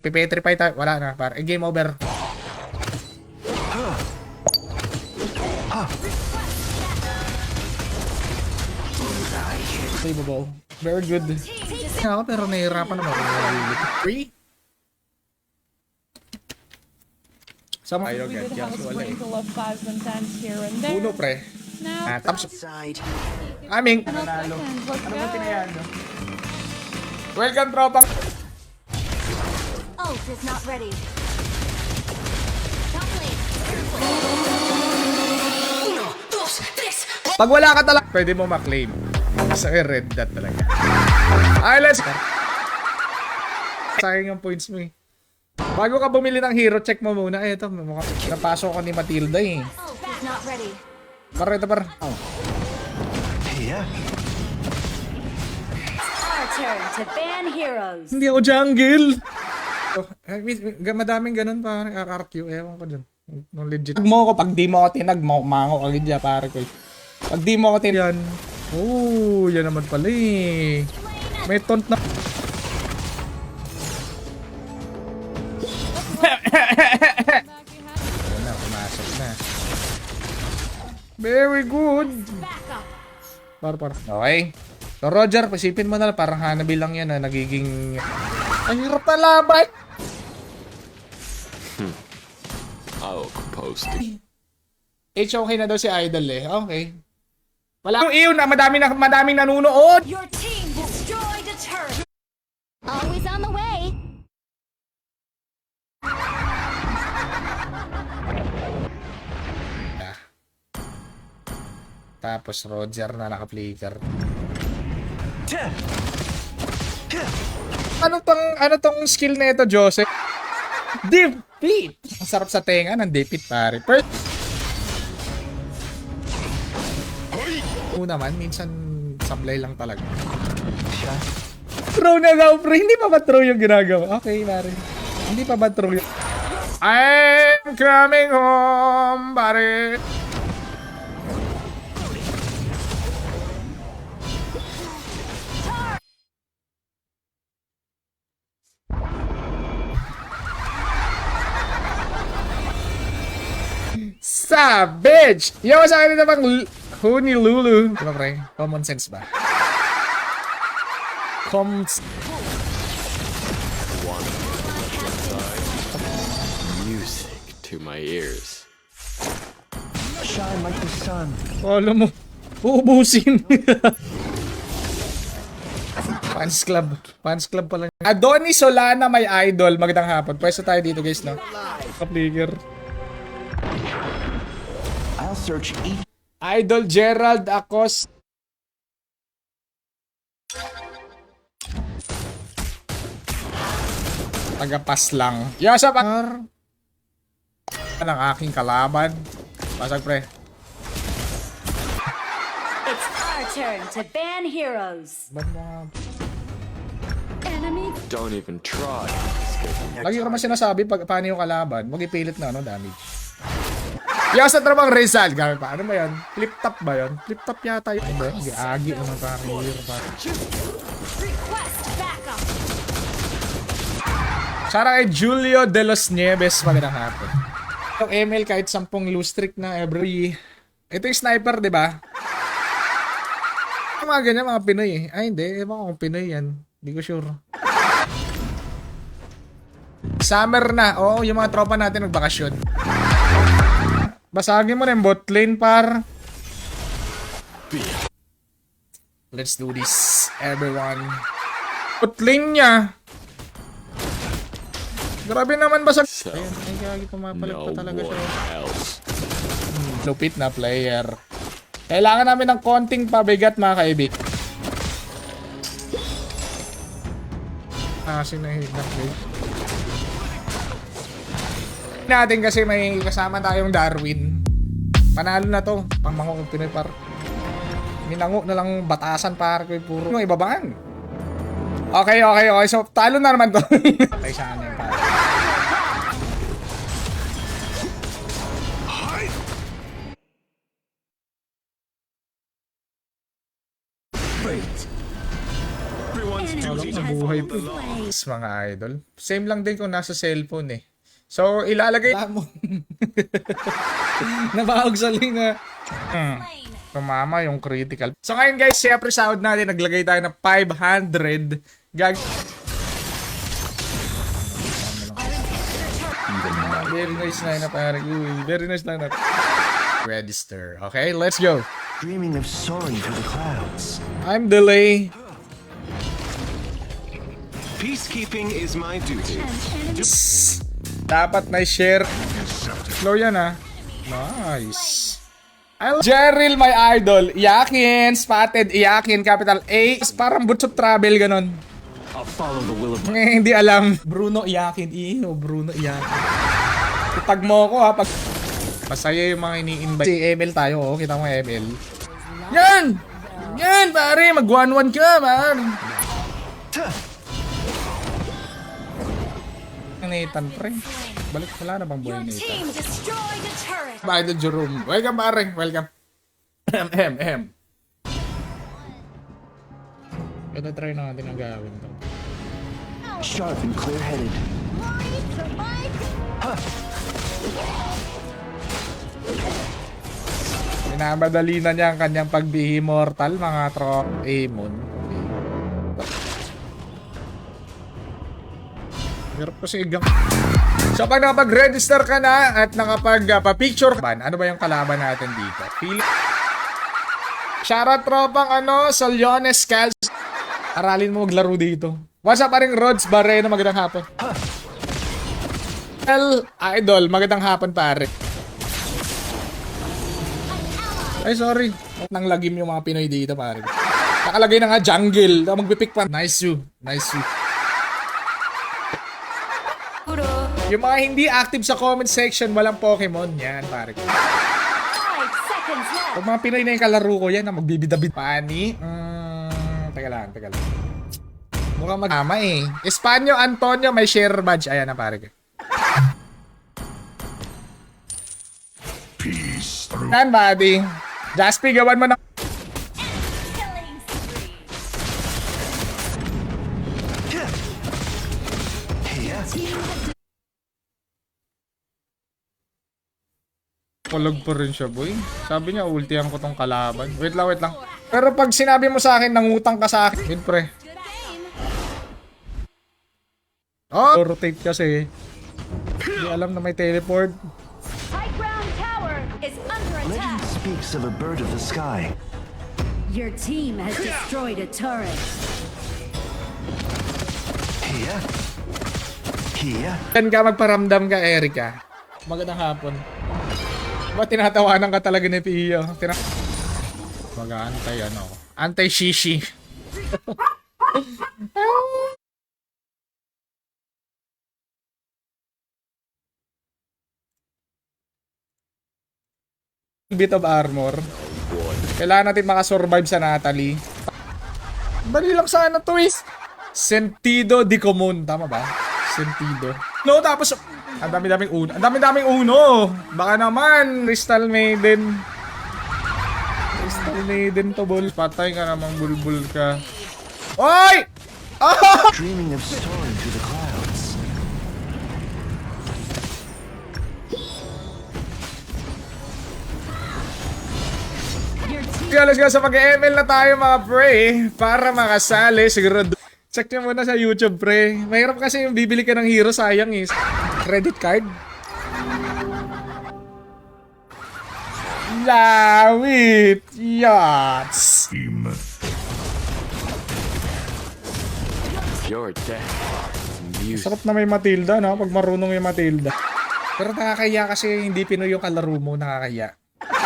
Pipetrify tayo. Wala na, pare. Game over. Savable. Very good. Ako, pero nahihirapan naman ako. 3? Sama kayo, We did ganyan. have a Wala eh. sprinkle of 5s and 10s here and there. Uno, pre. Now, Tapos, Side. aming. final seconds. Let's go. Welcome, tropang. Ult is not ready. Top lane. Pag wala ka talaga, pwede mo ma-claim. Sa red dot talaga. Ay, let's go. Sayang yung points mo eh. Bago ka bumili ng hero, check mo muna. Eh, ito, napasok ko ni Matilda eh. Ult is not ready. Par, ito par. Yeah. Our turn to ban heroes. Hindi ako jungle. Madaming ganun parang RRQ. Ewan ko dun. Nung legit. Pag mo ko, pag di mo ako tinag, mango agad dyan pare ko. Pag di mo ako tinag. Oh, yan naman pala eh. May taunt na. Ayan na, pumasok na. Very good. Par. Okay. So Roger, pasipin mo na lang. Parang Hanabi lang yan na nagiging... Ang hirap na laban. I'll compose H okay na daw si Idol eh. Okay. Wala yung iyo na madaming nanunood. Your team destroyed a turret. Always on the way. Tapos Roger na naka-flicker. Ano tong skill na ito, Joseph? Defeat! Ang sarap sa tenga ng defeat, pare. Naman, minsan sablay lang talaga. Throw na daw, pre. Hindi pa ba throw yung ginagawa? Okay, pare. Hindi pa ba throw yung... I'm coming home, pare. Savage! Yo, sa akin na bang Huni Lulu? Diba pre? Common sense ba? music to my ears. Shine like the sun. Alam mo, uubusin. Fans club. Fans club pala. Adonis Solana, may idol. Magandang hapon. Pwesto tayo dito guys, no? Kapligger. I'll search each. Idol Gerald Acos. Tagapas lang. Yosa par. Ang aking kalaban. Pasag pre. It's our turn to ban heroes. Ba't mo? Enemy. Don't even try. Lagi ko naman sinasabi pag paano yung kalaban, huwag ipilit na ano damage. Yosa trabang Rizal. Gamit pa. Ano ba yan? Flip top ba yan? Flip top yata yun. Hindi. Agi naman parang hero pa. Request backup. Sara kay Julio de los Nieves. Magandang hapon. Yung ML kahit 10 loose streak na every... Ito yung sniper, di ba? Mga ganyan, mga Pinoy eh. Ay, hindi. Ewan ko kung Pinoy yan. Hindi ko sure. Summer na. Oo, yung mga tropa natin nagbakasyon. Basagin mo na yung bot lane, par. Let's do this, everyone. Bot lane niya. Grabe naman basag. So, Ayun, ay gagi, pumapalit no pa talaga siya. one else. Lupit na player. Kailangan namin ng konting pabigat, mga kaibig. Sinahig na play. Natin kasi may kasama tayong Darwin. Panalo na to. Pangmango ng Pinoy par. Minango na lang batasan par ko puro. Yung ibabaan. Okay. So talo na naman to. Patay sa akin par. Everyone's Wala duty sa to buhay follow to. the law. Mga idol. Same lang din kung nasa cellphone eh. So, ilalagay mo. Nabahog sa linga. Tumama yung critical. So ngayon guys, syempre sahod natin, naglagay tayo ng 500. Very nice lineup, pare. Very nice lineup. Register. Okay, let's go. Dreaming of soaring through the clouds. I'm delay. Peacekeeping is my duty. Dapat na share. Slow yan ah. Nice. Jerril, my idol. Iyakin, spotted, iyakin, capital A. Parang Boots of Travel, ganon. I'll follow the will of Hindi alam. Bruno, iyakin. Bruno, iyakin. Itag mo ko ha. Pag... Masaya yung mga ini-invite. Si ML tayo, oh. Kita mo ML. Yan! Yan, pare. Mag-1-1 ka, man. Nathan, pre. Balik, wala na bang buhay Your Nathan? team destroyed a turret. Idol Jerome. Welcome, pare. Welcome. Ito try natin ang gawin to. Sharp and clear-headed. Minamadali na niya ang kanyang pagbihi mortal, mga Amon. Hirap kasi igang. So pag nakapag-register ka na at nakapag-pa-picture ano ba yung kalaban natin dito? Shoutout tropang Solyones Scals. Aralin mo maglaro dito. What's up paring Rods Barreno, magandang hapon. Idol, magandang hapon pare. Ay sorry, nang lagim yung mga Pinoy dito pare. Nakalagay na nga jungle, magpipick pa. Nice you, nice you. Yung mga hindi active sa comment section, walang Pokemon. Yan, pare. 5 seconds left. Pag mga Pinoy na yung kalaro ko, yan na magbibidabid. Pani? Teka lang. Mukhang mag-ama eh. Espanyo, Antonio, may share badge. Ayan na, pare. Peace. Yan, buddy. Jaspi, gawan mo na. Killing spree. Kulog pa rin siya, boy. Sabi niya, ultihan ko tong kalaban. Wait lang. Pero pag sinabi mo sa akin, nangutang ka sa akin. Yun, pre. Oh! Rotate kasi. Hindi alam na may teleport. High ground tower is under Legend attack. speaks of a bird of the sky. Your team has destroyed a turret. Here. Yan ka, magparamdam ka, Erika. Magandang hapon. Ba't tinatawanan ka talaga ni Pio? Mag-aantay Antay-shishi. Bit of armor. Kailangan natin makasurvive sa Natalie. Bali lang sana to is. Sentido di común. Tama ba? Sentido. No, tapos ang dami-daming uno. Ang dami-daming uno. Baka naman Crystal Maiden. Crystal Maiden to, bol. Patay ka namang bulbul ka. Oy! Oh! Dreaming of soaring through the clouds. Let's go sa mag-ML na tayo mga pre. Para makasali. Siguro check nyo muna sa YouTube pre. Mahirap kasi yung bibili ka ng hero, sayang eh. Credit card. Lawit. Yachts. Your death is music. Sarap na may Matilda, no? Pag marunong yung Matilda. Pero nakakaya kasi hindi Pinoy yung kalaro mo, nakakaya.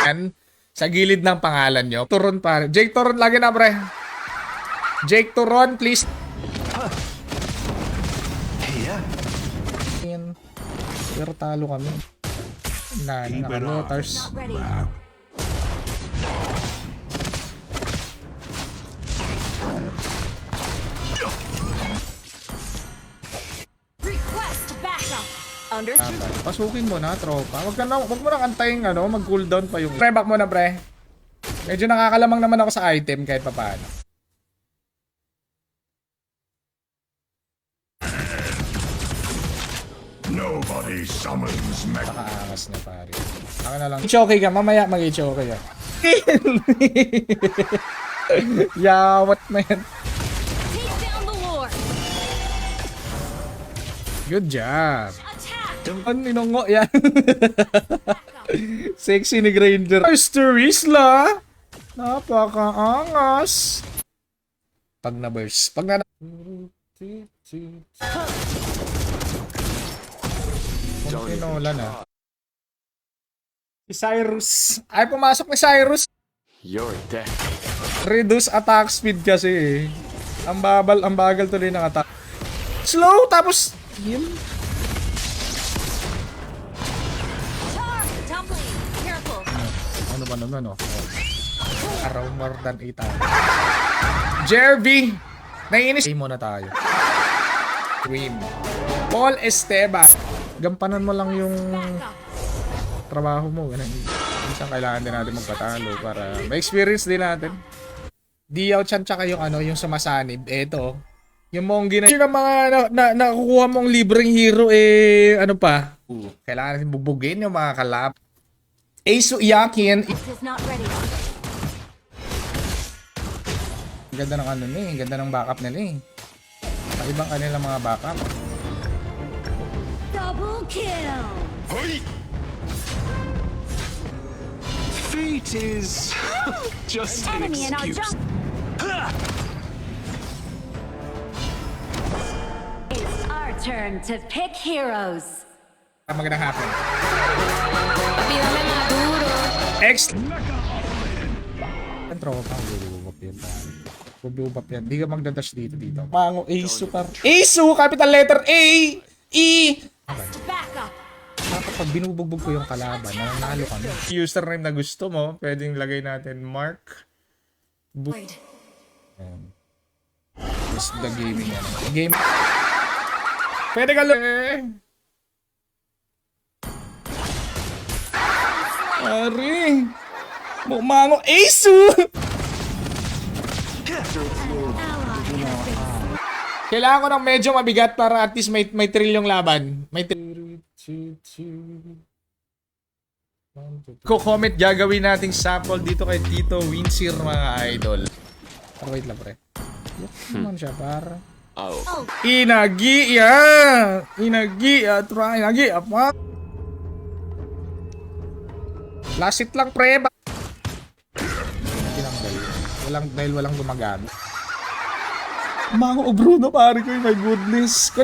Yan, sa gilid ng pangalan nyo. Turon pare. Jake Turon lagi na, pre. Jake Turon, please. Yan. Pero talo kami. Naka-lotars. Not ready. Request backup. Understood. Pasukin mo na, tropa. Wag mo nang antayin, mag-cooldown pa yung... Pre, back mo na, pre. Medyo nakakalamang naman ako sa item kahit papaano. Nobody summons me. Nakaangas na pare. Ako na lang. Choke ka, mamaya mag-choke ka. Yawat man. Take down the Lord. Good job. Attack. Ano inungo yan? Sexy ni Granger. Mr. Isla! Napakaangas. Pag na-burst. Pag na... Kung tinola na. Si Cyrus. Ay, pumasok ni Cyrus. You're dead. Reduce attack speed kasi eh. Ang bagal tuloy ng attack. Slow, tapos... Heal. Char. Top lane. Careful. Ano ba naman, oh? Araw more than 8 hours. Jervy! Naiinis. Game muna tayo. Dream. Paul Esteban. Gampanan mo lang yung trabaho mo. Ganun. Minsan kailangan din natin magpatalo para ma-experience din natin. Diyaw Chan tsaka yung ano, yung sumasanib. Eto. Yung Mongi na yung mga nakukuha mong libreng hero eh ano pa? Kailangan natin bubugin yung mga kalap. Ace Yakin. This is not ready. Ang ganda ng ano niya, ang ganda ng backup nila eh. Ang ibang kanilang mga backup. Double kill. Fate is just an Enemy in our excuse. jungle. It's our turn to pick heroes. Ang magandang hapon. X! Ang tropa, bububap yan. Bububap yan. Di ka magdadash dito. Mango, Asu par. Asu! Capital letter A! E! Back up. Dapat pag binubugbog ko yung kalaban, nanalo kami. Username na gusto mo, pwedeng lagay natin Mark. Is the gaming yan. Game. Pwede ka lang. Ari! Mango, Asu! Kailangan ko ng medyo mabigat para at least may thrill yung laban. May Ko-comment gagawin nating sample dito kay Tito Winsir mga idol. Pero wait lang pre. Naman siya para. Oh. Inagi ya! Inagi ya! Try inagi apa? Last hit lang pre. Tinanggal. Walang gumagamit. Mango o Bruno pare ko, my goodness.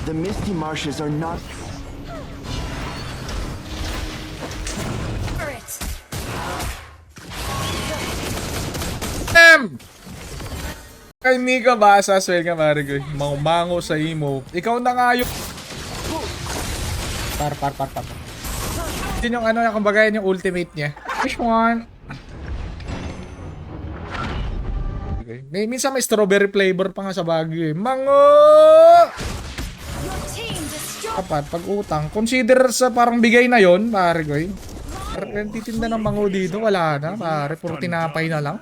The misty marshes are not. Kay Mika ba? Saswell ka pare ko. Mango sa imo. Ikaw na nga yung... Par. Yun yung ano, kumbaga yun yung ultimate niya. Which one? Okay. Minsan may strawberry flavor pa nga sa Baguio eh. Mango! Kapat, pag utang. Consider sa parang bigay na yon pare ko eh. Parang titinda ng mango dito, wala na pare. Puro tinapay na lang.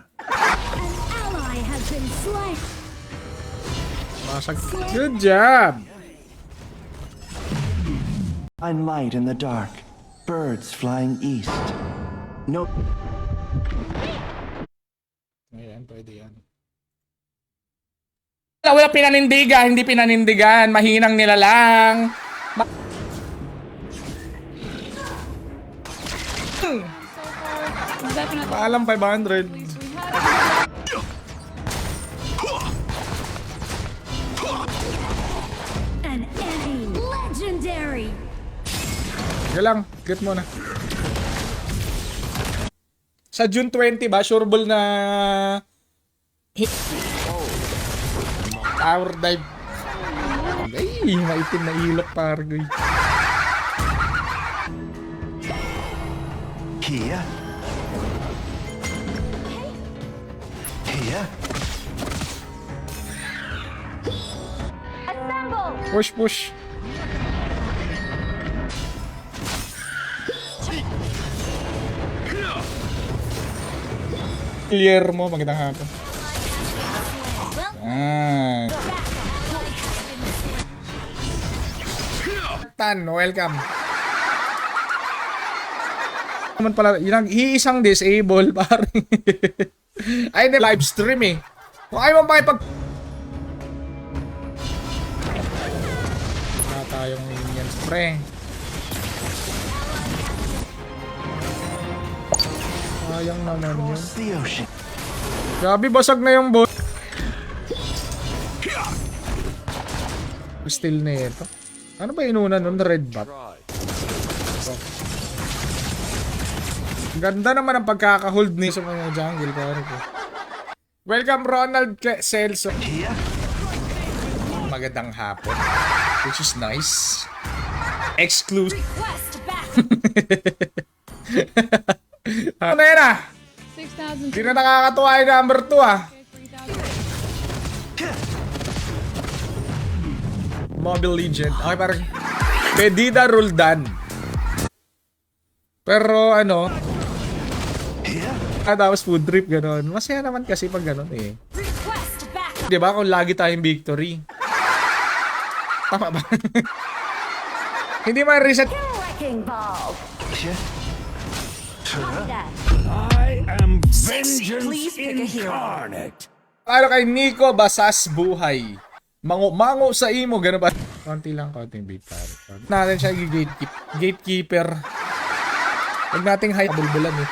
Good job! Find light in the dark. Birds flying east. No. Ayan, pwede yan. Wala pinanindigan, hindi pinanindigan. Mahinang nila lang. Definitely. Paalam 500. An enemy. Legendary. Sige lang, get mo na. Sa June 20 ba, sureball na tower dive. Ay, maitim na ilok pargoy. Here. Here. Assemble. Push. Clear mo, magandang hapon. Ah. Tan, welcome. Naman pala, yung iisang disable, pare. Ay, hindi, live stream eh. Kung ayaw mo pakipag... Wala tayong minions, pre. Sayang naman yun. Across the ocean. Grabe, basag na yung boat. Still na ito. Ano ba inuna nun? Red bat. Ganda naman ang pagkaka-hold ni sa mga jungle. Welcome Ronald Celso. Magandang hapon. Which is nice. Exclusive. Request back. Ano na yun ah? 6,000. Hindi na nakakatuwa yung number 2 ah. 3,000. Mobile Legend. Okay, parang Pedida Roldan. Pero ano, tapos food trip gano'n. Masaya naman kasi pag gano'n eh. Request back. Diba kung lagi tayong victory? Tama ba? Hindi man reset. Wrecking ball. Copy that. I am Please pick a hero. incarnate. Ano kay Nico Basas Buhay? Mango sa imo, gano'n ba? Konti lang, konting bait pare. Natin siya gatekeeper. Huwag nating high bulbulan eh.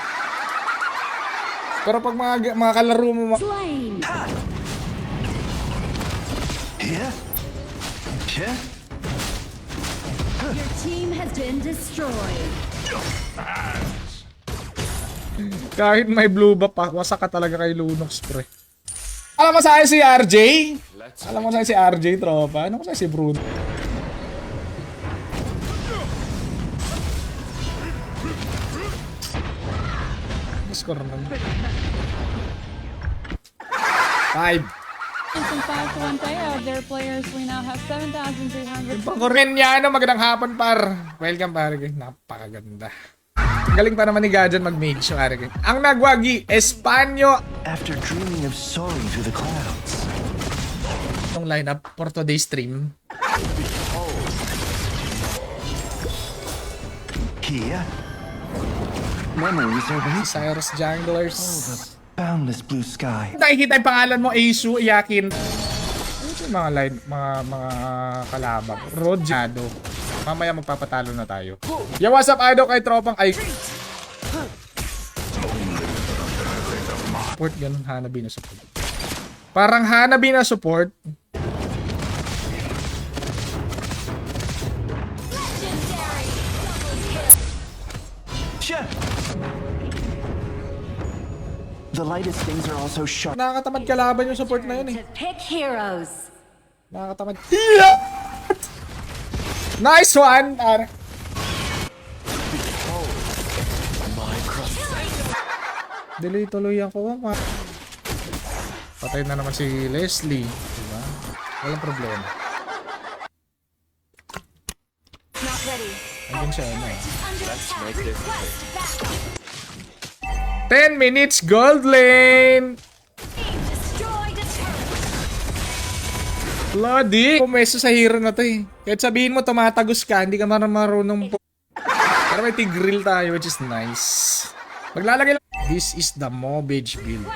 Pero pag mga kalaro mo, Slain. Your team has been destroyed. kahit may blue buff, wasak ka talaga kay Lunox, pre. Alam mo sa akin si RJ? Alam mo sa akin si RJ, tropa? Ano ko sa akin si Bruno? Score naman. 5. From 5 to 1 payout, their players, we now have 7,300. Pangkorenyano, magandang hapon par. Welcome pare. Napakaganda. Galing pa naman ni Gajan mag-mage pare. Ang nagwagi, Espanyo. After dreaming of soaring through the clouds. Itong lineup for today's stream. Kia. Memories are beneath Cyrus Junglers. boundless blue sky. Nakikita yung pangalan mo, Asu, iyakin. Ano yung mga line, mga kalabang? Rodjado. Mamaya magpapatalo na tayo. Yo, what's up, Ado, kay tropang ay... Support, ganun, Hanabi na support. Parang Hanabi na support. The lightest things are also sharp. Nakakatamad kalaban yung support na yun eh. To pick heroes. Nakakatamad. Nice one! Delay tuloy ako. Patay na naman si Leslie. Diba? Walang problema. Not ready. Andun siya ano eh. Under attack. Request back. 10 minutes gold lane! Destroyed a turret. Bloody! Pumesto sa hero na to eh. Kahit sabihin mo tumatagos ka, hindi ka marunong po. Pero may tigrill tayo, which is nice. Maglalagay lang. This is the Mobage build.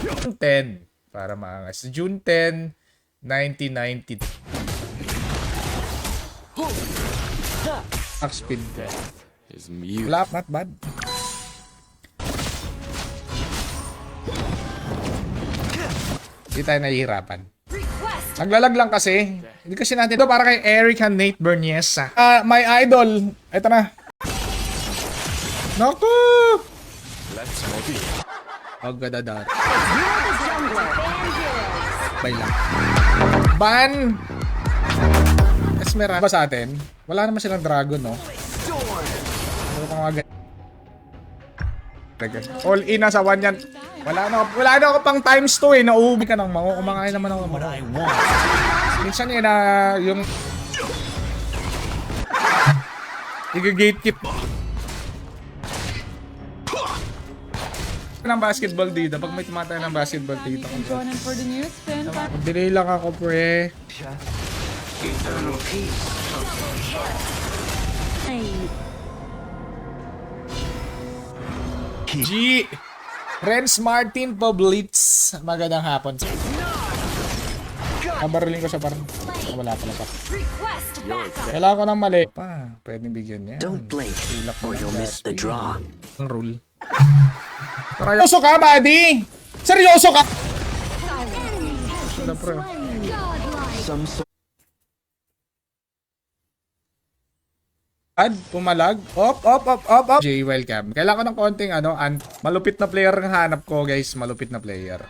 June 10. Para maangas. June 10, 1990. Max speed. Is mute. Wala, not bad. Hindi tayo nahihirapan. Request. Naglalag lang kasi. Hindi kasi natin ito para kay Eric and Nate Berniesa. My idol. Ito na. Naku! Let's make it. Oh, gadadar. You're the jungler. Ban heroes. Bay lang. Ban! Esmeralda ba sa atin? Wala naman silang dragon, no? Ano pang mga all in na sa one yan. Wala na ako pang times 2 eh. Nauubi ka ng mango. Kumakain naman ako ng mango. Minsan yun na yung... Iga-gatekeep. ng basketball dito. Pag may tumatay ng basketball You dito. can join in for the new spin. Delay lang ako, pre. G. Renz Martin Poblitz. Magandang hapon. Nabarulin ko siya parang. Wala pala pa. Request backup. Kailangan ko ng mali. Pa, pwedeng bigyan niya. Don't blink or you'll miss the draw. Ang rule. Seryoso ka, buddy? Seryoso ka? Wala, pre. Some sort Pumalag. Op. Jay, welcome. Kailangan ko ng konting malupit na player ang hanap ko, guys. Malupit na player.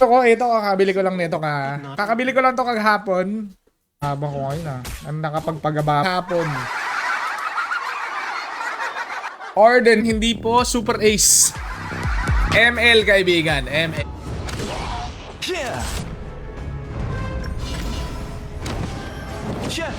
Ito, kakabili ko lang nito kakabili ko lang to kaghapon. Habang ko ngayon ang nakapagpagaba hapon. Orden, hindi po Super Ace. ML, kaibigan. ML. Yeah. Yeah.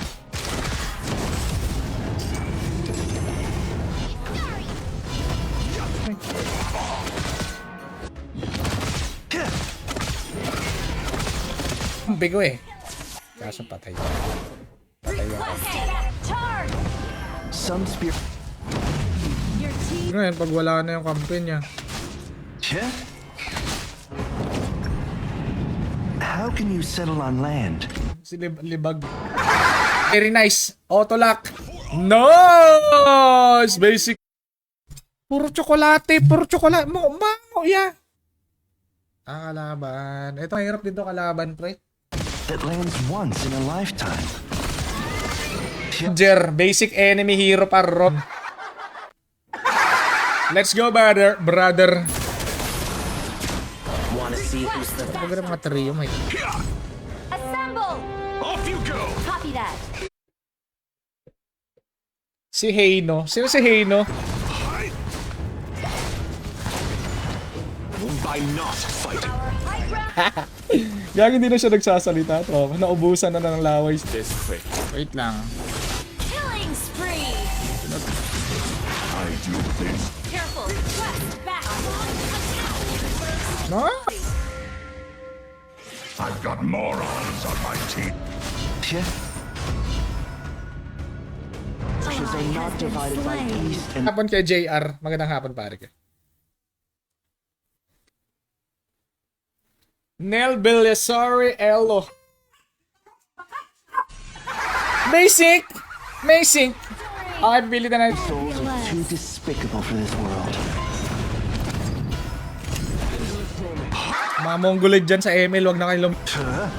Bigo eh. Kaso patay. Patay ako. Turn. Some spirit. Your team Ngayon, pag wala na yung kampi niya. Yeah. How can you settle on land? Si Libag. Very nice. Auto lock. Nice! Basic. Puro tsokolate. Mango, yeah. Kalaban. Ito, mahirap dito kalaban, pre. That lands once in a lifetime. Jer, basic enemy hero paro. Let's go, brother. Wanna see who's the Pagkara mga trio, may. assemble. Off you go! Copy that. Si Heino. Sino si Heino? By not fighting. High ground. Gagi hindi na siya nagsasalita. Tropa. Naubusan na ng laway. This quick. Wait lang. Killing spree. I do this. Careful. Request backup. No? I've got morons on my team. Yeah. Ashes are not divided by east and Hapon kay JR. Magandang hapon, pare ka. Nel Belisari Elo. Basic. Okay, pipili na natin. souls are too despicable for this world. Mga Mongolid dyan sa ML, wag na kayo Huh?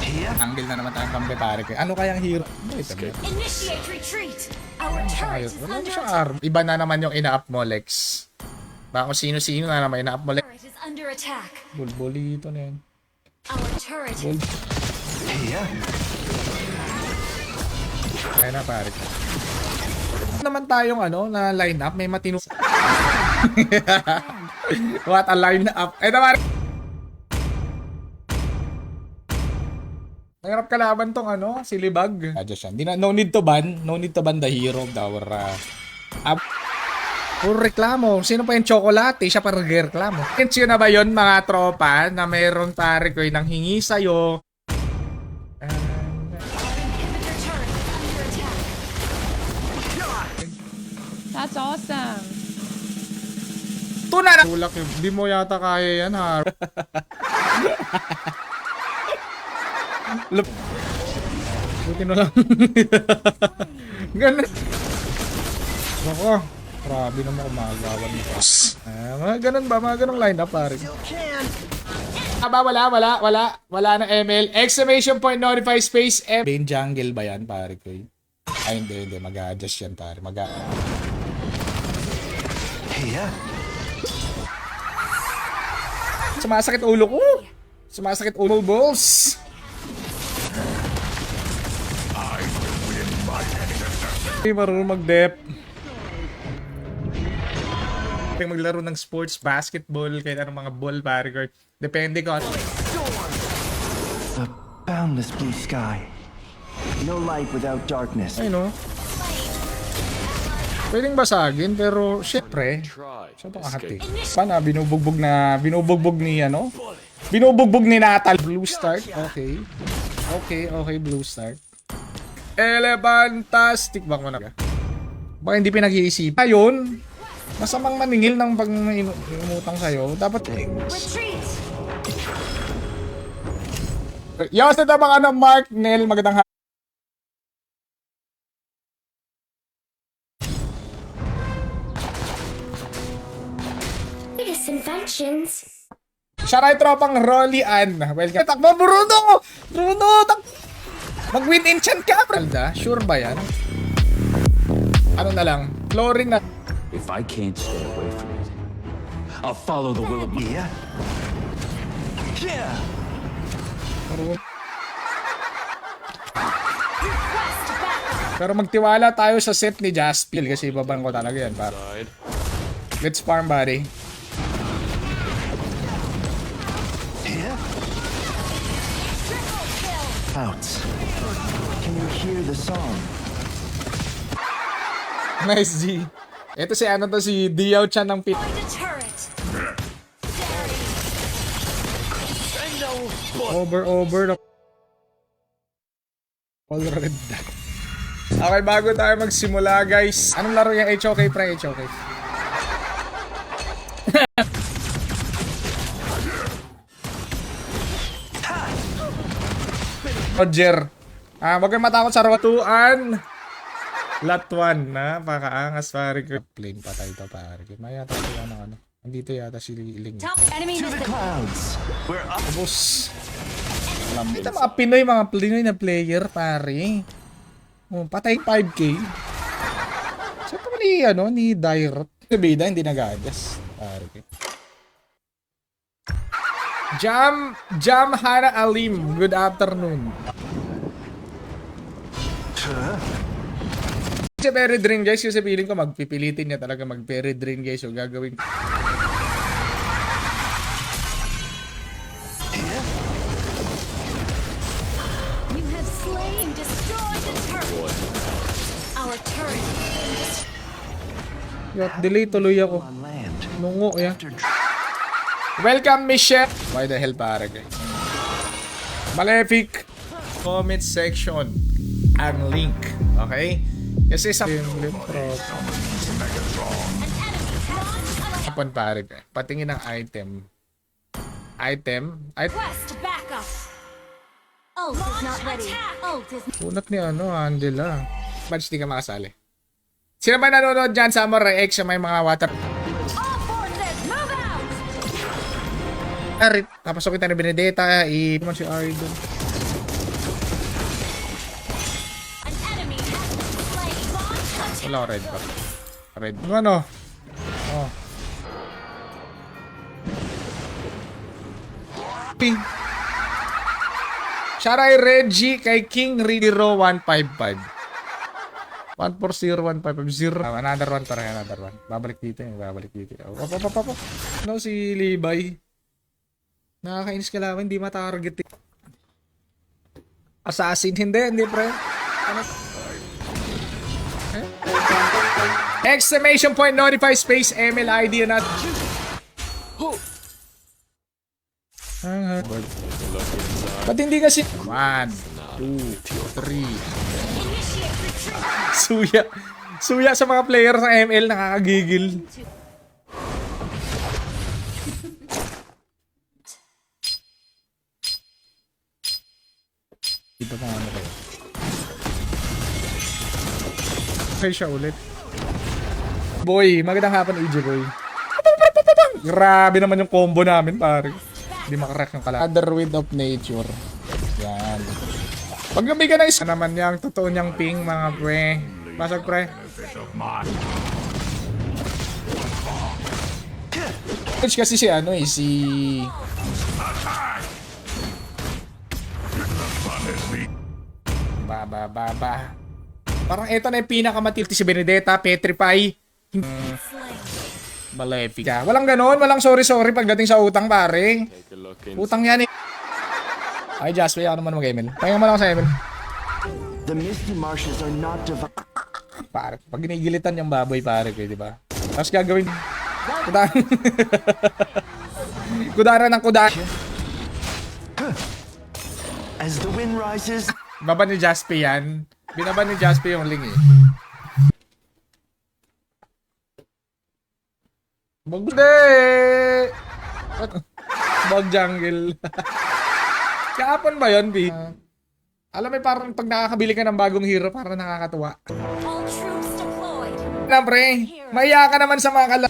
Yeah. Angle na naman tayong kampi, pare ka. Ano kayang hero? Ano ito? Initiate retreat. Our turret is Wala under siya attack. arm. Iba na naman yung ina-up mo, Lex. Baka kung sino-sino na naman ina-up mo, Lex. Turret is under attack. Bulbulito na yun. Our turret is Yeah. Kaya na, pare. Naman tayong na line up, may matino. What a line up. Ito, pare. Nangarap kalaban tong si Libag. Adjust yan. No need to ban the hero of our puro reklamo. Sino pa yung chocolate? Siya pa reklamo. Yun na ba yun, mga tropa, na mayroon pare ko nang hingi sa'yo? inhibitor turret is under attack. That's awesome. Ito na! Tulak yun. Di mo yata kaya yan, ha? Buti na lang. Ganun. Ako. Grabe naman kumagawan nito. Mga ganun ba? Mga ganun line up, pare. Wala na ML. Exclamation point, notify space, M. Bane jungle ba yan, pare ko? Ay, hindi. Mag-a-adjust yan, pare. Yeah. Sumasakit ulo ko. Sumasakit ulo, balls. Hindi marunong mag-dep. Maglaro ng sports, basketball, kahit anong mga ball, pare. Depende ko. The boundless blue sky. No light without darkness. Ay no. Pwedeng basagin pero syempre Try siya to pa kahati. escape. Paano binubugbog ni ano? Binubugbog ni Natal. Blue start. Okay. Okay, blue start. Elefantastic. Bak mo na ka. Baka hindi pinag-iisip. Ayun. Masamang maningil ng pag inumutang sa'yo. Dapat Retreat. Yos na mga ano, Mark, Nel, magandang Latest inventions. Sharay tropang Rolly Ann. Welcome. Takbo, Bruno! Bruno, mag-win enchant ka, Alda. Sure ba yan? Ano na lang? Flooring na. If I can't stay away from it, I'll follow the will of my... Yeah. Yeah. Pero magtiwala tayo sa set ni Jaspil kasi ibabang ko talaga yan, para. Side. Let's farm, buddy. Yeah. Outs. Can you hear the song? Nice, G. Ito si ano to, si Diao Chan ng pit. Destroy the turret. Over. All red. Okay, bago tayo magsimula, guys. Anong laro yung HOK, pre? HOK. Roger. Wag kang matakot sa rotuan. Latuan na. Pakaangas, pare ko. Plane patay to, pare ko. May yata siya ng ano. Andito yata si Ling. Top enemy To the missing. clouds. We're up. Boss. Ito mga Pinoy na player, pare. Oh, patay 5k. Saan pa mali, ano, ni Dairot? Si Bida, hindi nag-adas. Pare. Jam Hana Alim. Good afternoon. Kasi Perry Drain, guys, kasi feeling ko magpipilitin niya talaga mag-Perry Drain, guys. So, gagawin You have slain, destroyed the turret. Our turret. delay tuloy ako. On land. Nungo, yan. After Welcome, Michelle! Why the hell, pare, guys? Malefic comment section ang link. Okay? Kasi sa Hapon, pare, guys. Patingin ng item. Quest backup. Ult is not ready. Ult is Unat ni ano, Angela. Badge, di ka makasali. Sino ba nanonood dyan? Samurai X, may mga water. all forces move out. Arit, papasok kita ni Benedetta. I-man si Ari dun. An enemy has been slain. Bond touch. Wala ko red pa. Red. Ano? Oh. Ping. Sharay Reggie kay King Ridiro 155. 140150. Another one para another one. Babalik dito yung babalik dito. Op. No, si Libay. Nakakainis ka lang, hindi matarget. Assassin, hindi pre. Ano? Exclamation point, notify space, ML ID and not. Ba't hindi kasi 1, 2, 3 Suya sa mga player sa ML, nakakagigil. Dito pa ano kayo. Okay siya ulit. Boy, magandang hapon, EJ Boy. Grabe naman yung combo namin, pare. Hindi makarek yung kala. Other Wind of Nature. Yan. Pag nabi ka na isa naman yung totoo niyang ping, mga pre. Basag, pre. Kasi si ano eh, si... Ba. Parang ito na yung pinakamatilti si Benedetta, Petrify. Malefic. Walang ganon, walang sorry pagdating sa utang, pare. Take a look in. Utang yan eh. Ay, Jasper, ako naman mag-ML. Pahinga mo lang ako sa ML. The misty marshes are not divided. Pare, pag ginigilitan yung baboy, pare ko, di ba? Tapos gagawin... Kudara ng kudara. As the wind rises, Baba ni Jasper yan. Binaba ni Jasper yung ling eh. Bagde! Bog jungle. Kahapon ba yun, B? Alam mo, parang pag nakakabili ka ng bagong hero, parang nakakatuwa. All troops deployed. Na, pre, maiya ka naman sa mga